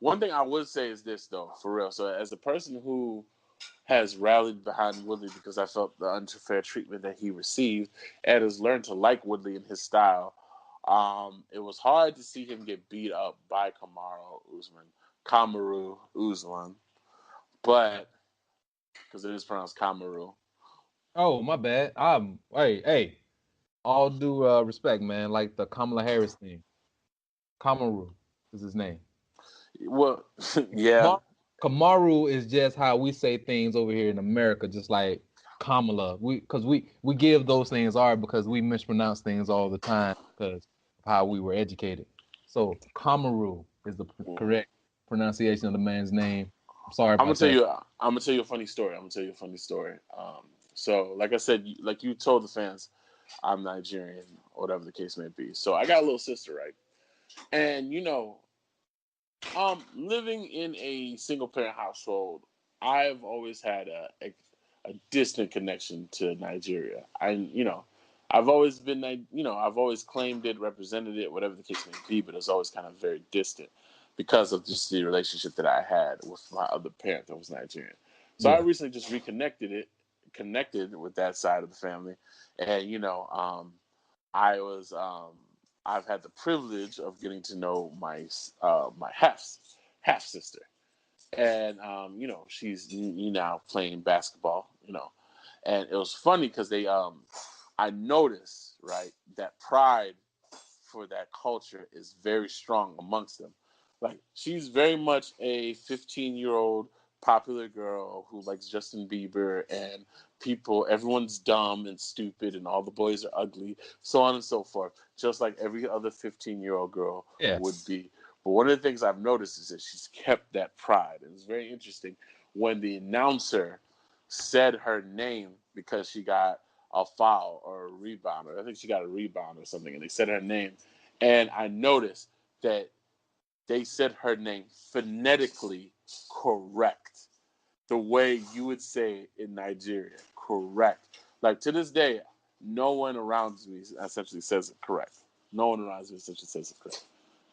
One thing I would say is this, though, for real. So, as a person who has rallied behind Woodley because I felt the unfair treatment that he received and has learned to like Woodley and his style, it was hard to see him get beat up by Kamaru Usman, but because it is pronounced Kamaru. Oh, my bad. Hey. All due respect, man. Like the Kamala Harris thing. Kamaru is his name. Well, yeah, Kamaru, Kamaru is just how we say things over here in America, just like Kamala. We give those things our because we mispronounce things all the time because of how we were educated. So Kamaru is the correct pronunciation of the man's name. I'm sorry I'm gonna about tell that. you. I'm gonna tell you a funny story. I'm gonna tell you a funny story. So, like I said, like you told the fans, I'm Nigerian, whatever the case may be. So I got a little sister, right? And living in a single parent household, I've always had a distant connection to Nigeria. I've always been, I've always claimed it, represented it, whatever the case may be, but it's always kind of very distant because of just the relationship that I had with my other parent that was Nigerian. So I Yeah. recently just connected with that side of the family, and I was I've had the privilege of getting to know my half sister, and she's now playing basketball, and it was funny because they I noticed, right, that pride for that culture is very strong amongst them. Like, she's very much a 15-year-old popular girl who likes Justin Bieber, and everyone's dumb and stupid and all the boys are ugly, so on and so forth, just like every other 15-year-old girl Yeah. would be. But one of the things I've noticed is that she's kept that pride. And it's very interesting when the announcer said her name because she got a foul or a rebound, or I think she got a rebound or something, and they said her name. And I noticed that they said her name phonetically correct, the way you would say it in Nigeria, correct. Like, to this day, no one around me essentially says it correct. No one around me essentially says it correct.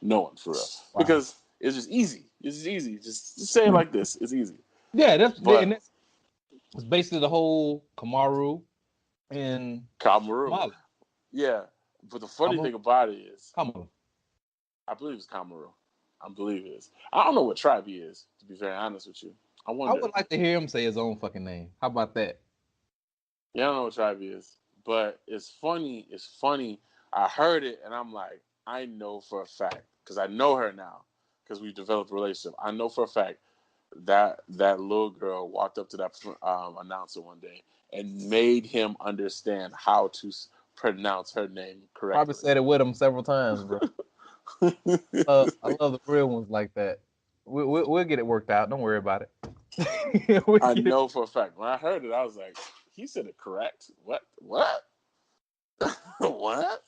No one, for real. Wow. Because it's just easy. It's just easy. Just say it like this. It's easy. Yeah, But that's basically the whole Kamaru and Kamaru, Mali. yeah. But the funny Kamaru. thing about it is, Kamaru. I believe it's Kamaru. I believe it is. I don't know what tribe he is, to be very honest with you. I I wonder. would like to hear him say his own fucking name. How about that? Yeah, I don't know what tribe he is. But it's funny. It's funny. I heard it and I'm like, I know for a fact, because I know her now, because we've developed a relationship. I know for a fact that that little girl walked up to that announcer one day and made him understand how to pronounce her name Probably correctly. said it with him several times, bro. I love the real ones like that. We'll get it worked out. Don't worry about it. we'll I get it. know for a fact. When I heard it, I was like, he said it correct. What? What? What?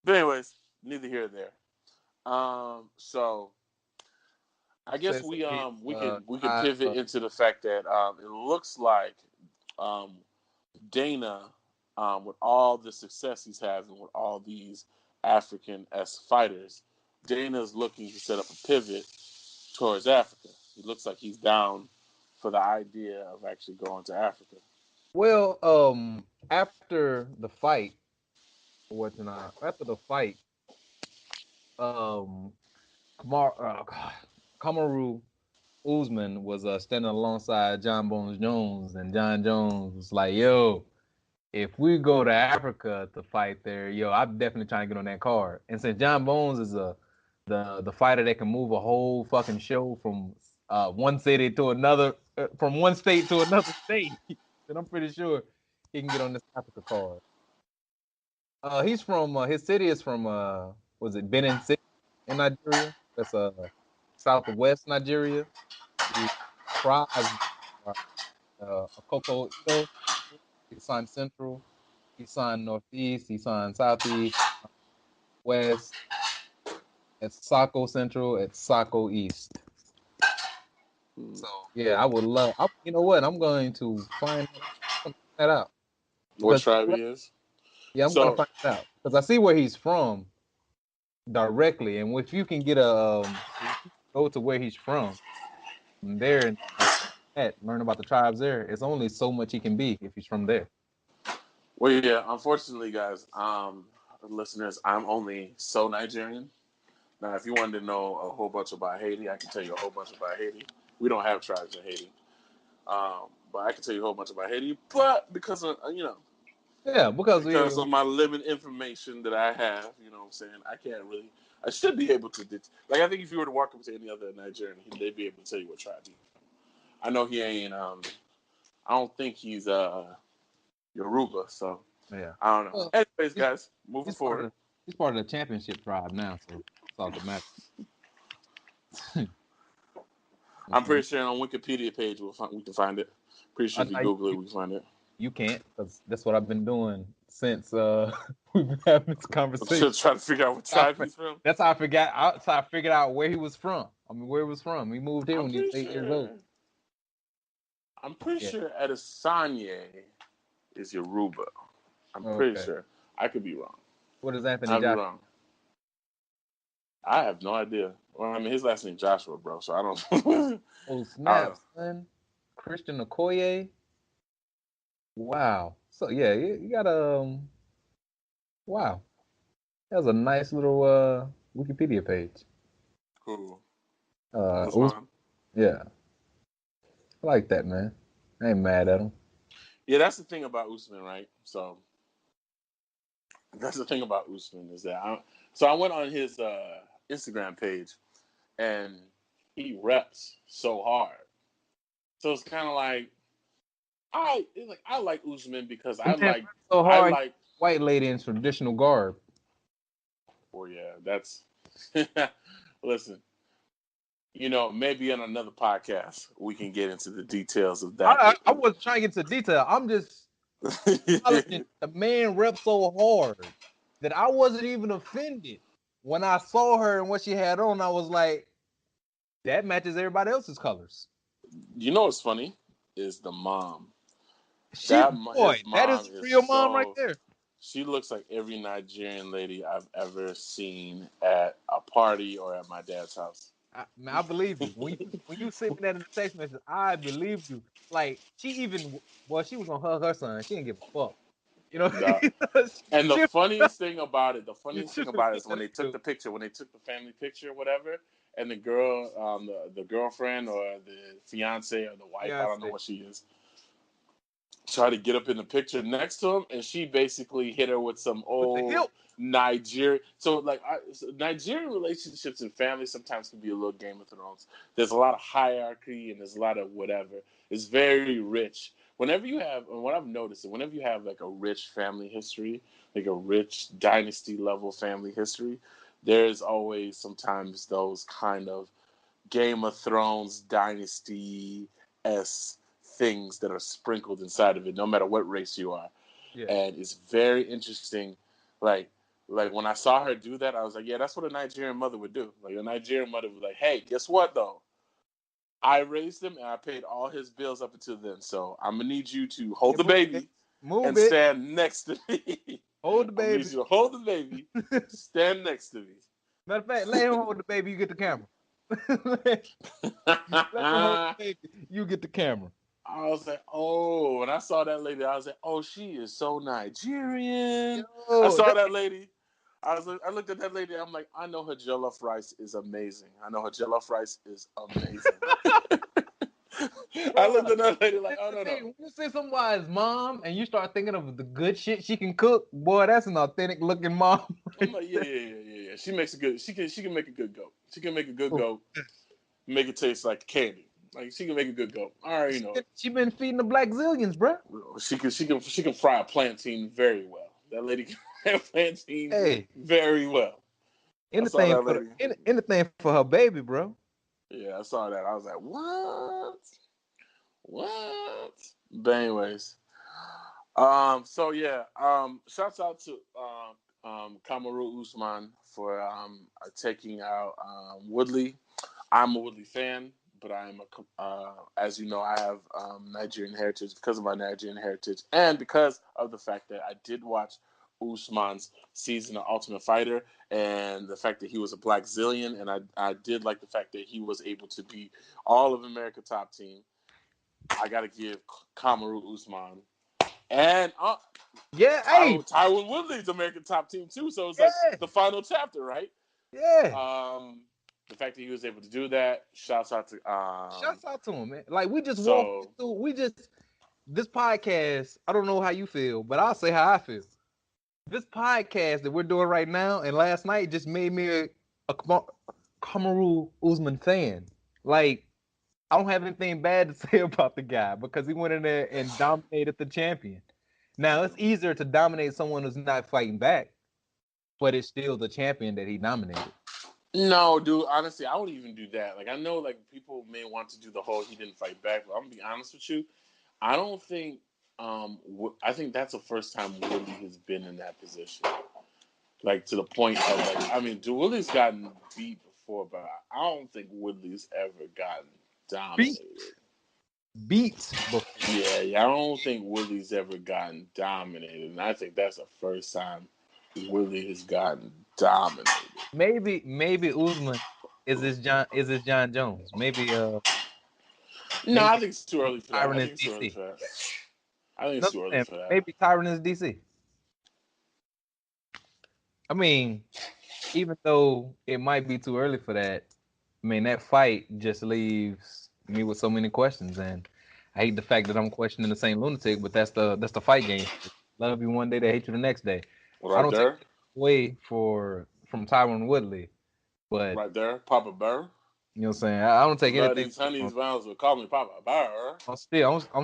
But anyways, neither here nor there. So I guess So he's we can high, pivot into the fact that it looks like um, Dana, with all the success he's having with all these African s fighters, Dana's looking to set up a pivot towards Africa. He looks like he's down for the idea of actually going to Africa. well, after the fight, after the fight, um, Kamaru Usman was standing alongside John Bones Jones, and John Jones was like, "Yo, if we go to Africa to fight there, yo, I'm definitely trying to get on that card." And since John Bones is the fighter that can move a whole fucking show from one city to another, from one state to another state, then I'm pretty sure he can get on this Africa card. He's from his city is from was it Benin City in Nigeria? That's southwest Nigeria. The tribes are Akoko Ito, Isan Central, Isan Northeast, Isan Southeast, West, at Saco Central, at Saco East. Hmm. So yeah, I would love. You know what? I'm going to find that out What because tribe he is? yeah, I'm going to So find that out because I see where he's from directly, and if you can get a go to where he's from there and learn about the tribes there. It's only so much he can be if he's from there. Well, yeah. Unfortunately, guys, listeners, I'm only so Nigerian. Now, if you wanted to know a whole bunch about Haiti, I can tell you a whole bunch about Haiti. We don't have tribes in Haiti, but I can tell you a whole bunch about Haiti. But because of Yeah, because because of my limited information that I have, you know what I'm saying, I can't really. I should be able to. Like, I think if you were to walk up to any other Nigerian, they'd be able to tell you what tribe he's from. I know he ain't. I don't think he's Yoruba, so yeah. I don't know. Well, Anyways, he's, guys, moving forward. he's part of the championship tribe now, so it's all that matters. I'm pretty sure on Wikipedia page we can find it. Pretty sure if you Google it, we can find it. You can't, because that's what I've been doing since we've been having this conversation. I'm trying to figure out what tribe he's from. That's how I forgot. That's how I figured out where he was from. I mean, where he was from. He moved here when he was 8 years old. I'm pretty sure Adesanya is Yoruba. I'm pretty sure. I could be wrong. What is Anthony I'd be Joshua? wrong. I have no idea. Well, I mean, his last name Joshua, bro. So I don't. Oh snap, son! Christian Okoye. Wow. So yeah, you got wow. That was a nice little Wikipedia page. Cool. Yeah. I like that, man. I ain't mad at him. Yeah, that's the thing about Usman, right? So that's the thing about Usman is that I went on his Instagram page and he reps so hard. So it's kind of like I like Usman because I like white lady in traditional garb. Oh yeah, that's listen. Maybe in another podcast we can get into the details of that. I wasn't trying to get into detail. I'm just the man reps so hard that I wasn't even offended when I saw her and what she had on. I was like, that matches everybody else's colors. You know what's funny is the mom. That is real mom right there. She looks like every Nigerian lady I've ever seen at a party or at my dad's house. I believe you. When you sent me that in the text message, I believed you. Like she was gonna hug her son. She didn't give a fuck. And the funniest thing about it is when they took the picture, when they took the family picture or whatever, and the girl, the girlfriend or the fiance or the wife, I don't know what she is, tried to get up in the picture next to him, and she basically hit her with some old Nigerian. So Nigerian relationships and families sometimes can be a little Game of Thrones. There's a lot of hierarchy and there's a lot of whatever. It's very rich. Whenever you have, and what I've noticed is whenever you have like a rich family history, like a rich dynasty level family history, there's always sometimes those kind of Game of Thrones dynasty-esque things that are sprinkled inside of it, no matter what race you are. Yeah. And it's very interesting. Like when I saw her do that, I was like, yeah, that's what a Nigerian mother would do. Like a Nigerian mother would be like, hey, guess what though? I raised him and I paid all his bills up until then. So I'm gonna need you to hold the baby and stand next to me. Hold the baby. I need you to hold the baby, stand next to me. Matter of fact, let him hold the baby, you get the camera. Let him hold the baby, you get the camera. I was like, oh, when I saw that lady, I was like, oh, she is so Nigerian. I saw that lady. I looked at that lady. I'm like, I know her jollof rice is amazing. I looked at that lady like, oh no. When you see somebody's mom and you start thinking of the good shit she can cook, boy, that's an authentic looking mom. I'm like, yeah. She makes a good. She can make a good goat. She can make a good goat. Make it taste like candy. Like she can make a good goat. All right, She been feeding the black zillions, bro. She can fry a plantain very well. That lady can fry a plantain very well. Anything for her baby, bro. Yeah, I saw that. I was like, what? But anyways, so yeah, shouts out to Kamaru Usman for taking out Woodley. I'm a Woodley fan. But I am as you know, I have Nigerian heritage because of my Nigerian heritage and because of the fact that I did watch Usman's season of Ultimate Fighter and the fact that he was a black zillion. And I did like the fact that he was able to be all of America top team. I got to give Kamaru Usman. And hey, Tyron Woodley's American top team too. So it's like the final chapter, right? Yeah. The fact that he was able to do that, shouts out to him, man. Like we just walked through. This podcast. I don't know how you feel, but I'll say how I feel. This podcast that we're doing right now and last night just made me a Kamaru Usman fan. Like I don't have anything bad to say about the guy because he went in there and dominated the champion. Now it's easier to dominate someone who's not fighting back, but it's still the champion that he nominated. No, dude. Honestly, I wouldn't even do that. Like I know, like people may want to do the whole he didn't fight back, but I'm gonna be honest with you. I don't think. I think that's the first time Woodley has been in that position. Like to the point of like, I mean, Woodley's gotten beat before, but I don't think Woodley's ever gotten dominated. Beat before. Yeah, I don't think Woodley's ever gotten dominated, and I think that's the first time Woodley has gotten dominated. Maybe Usman is this John Jones. Maybe No, I think it's too early for that. Tyron I is think it's too early DC. for that. I think it's too early for that. Maybe Tyron is DC. I mean, even though it might be too early for that, I mean that fight just leaves me with so many questions, and I hate the fact that I'm questioning the same lunatic, but that's the fight game. Love you one day, they hate you the next day. Right, I don't take it away from Tyron Woodley, but right there, Papa Burr. You know what I'm saying? I don't take anything. These honeys rounds will call me Papa Burr. I'm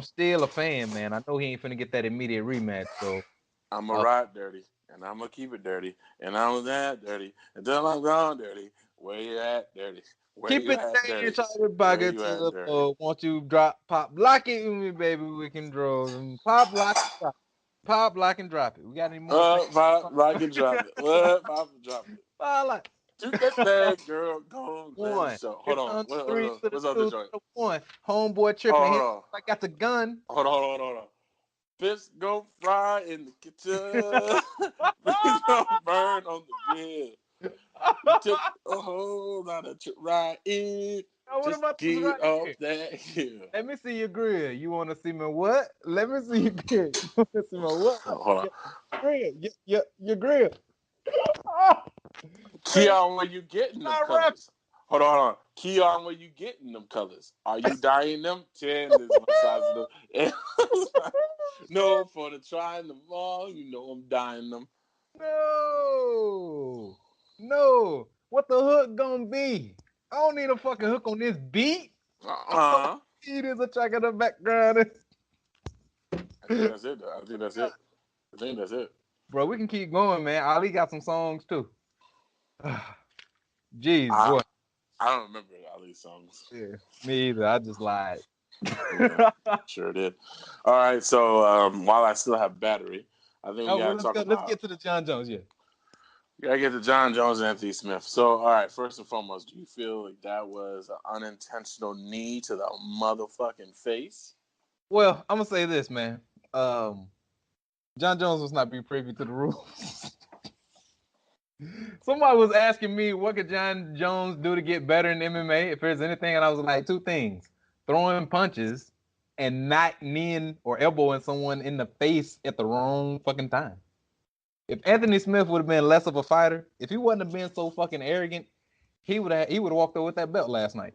still a fan, man. I know he ain't finna get that immediate rematch, so I'm gonna ride dirty, and I'm gonna keep it dirty, and I was that dirty until I'm gone dirty. Where you at, dirty? Where keep you it at, dirty? Where you at, dirty? Won't you drop, pop, lock it with me, baby? We can draw and pop, lock, drop. Pop, lock, and drop it. We got any more? Pop, lock, and drop it. What? Pop, and drop it. Pop, lock. Do that thing, girl. Go One. show. Hold on. What's up the joint? One. Homeboy tripping. I got the gun. Hold on. Fists go fry in the kitchen. Fists go burn on the grill. You took a whole lot of trying. Just get off that hill. Let me see your grill. You want to see me what? Let me see your grill. You want to see my what? Hold on. Grill. Your grill. Keon, where you getting them colors? Hold on. Keon, where you getting them colors? Are you dyeing them? 10 is my size of them. No, for the trying them all, you know I'm dyeing them. No. What the hook gonna be? I don't need a fucking hook on this beat. It is a track in the background. I think that's it. I think that's it. Bro, we can keep going, man. Ali got some songs too. Jeez, boy. I don't remember Ali's songs. Yeah, me either. I just lied. Yeah, sure did. All right, so while I still have battery, I think we gotta talk about. Let's get to the John Jones. Yeah. We gotta get to John Jones and Anthony Smith. So, all right, first and foremost, do you feel like that was an unintentional knee to the motherfucking face? Well, I'm gonna say this, man. John Jones was not be privy to the rules. Somebody was asking me what could John Jones do to get better in MMA, if there's anything, and I was like, two things: throwing punches and not kneeing or elbowing someone in the face at the wrong fucking time. If Anthony Smith would have been less of a fighter, if he wouldn't have been so fucking arrogant, he would have walked away with that belt last night.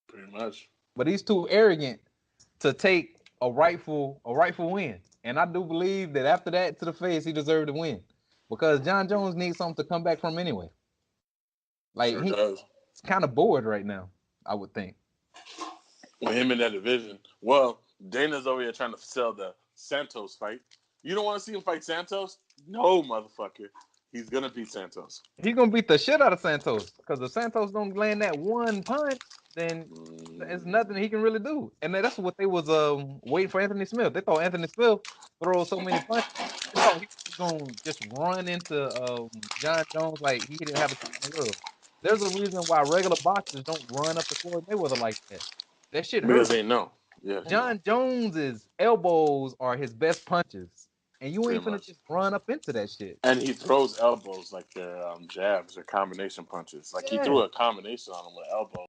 Pretty much. But he's too arrogant to take a rightful win. And I do believe that after that to the face, he deserved to win. Because John Jones needs something to come back from anyway. Like sure he's kind of bored right now, I would think. With him in that division. Well, Dana's over here trying to sell the Santos fight. You don't want to see him fight Santos? No, motherfucker. He's going to beat Santos. He's going to beat the shit out of Santos. Because if Santos don't land that one punch, then there's nothing he can really do. And that's what they was waiting for Anthony Smith. They thought Anthony Smith throw so many punches. They thought he was going to just run into John Jones like he didn't have a chance in the world. There's a reason why regular boxers don't run up the Floyd Mayweather like that. That shit hurts. Because they know. Yeah. John Jones's elbows are his best punches. And you pretty ain't finna much. just run up into that shit. And he throws elbows like they're jabs or combination punches. Like he Yeah. threw a combination on him with elbow.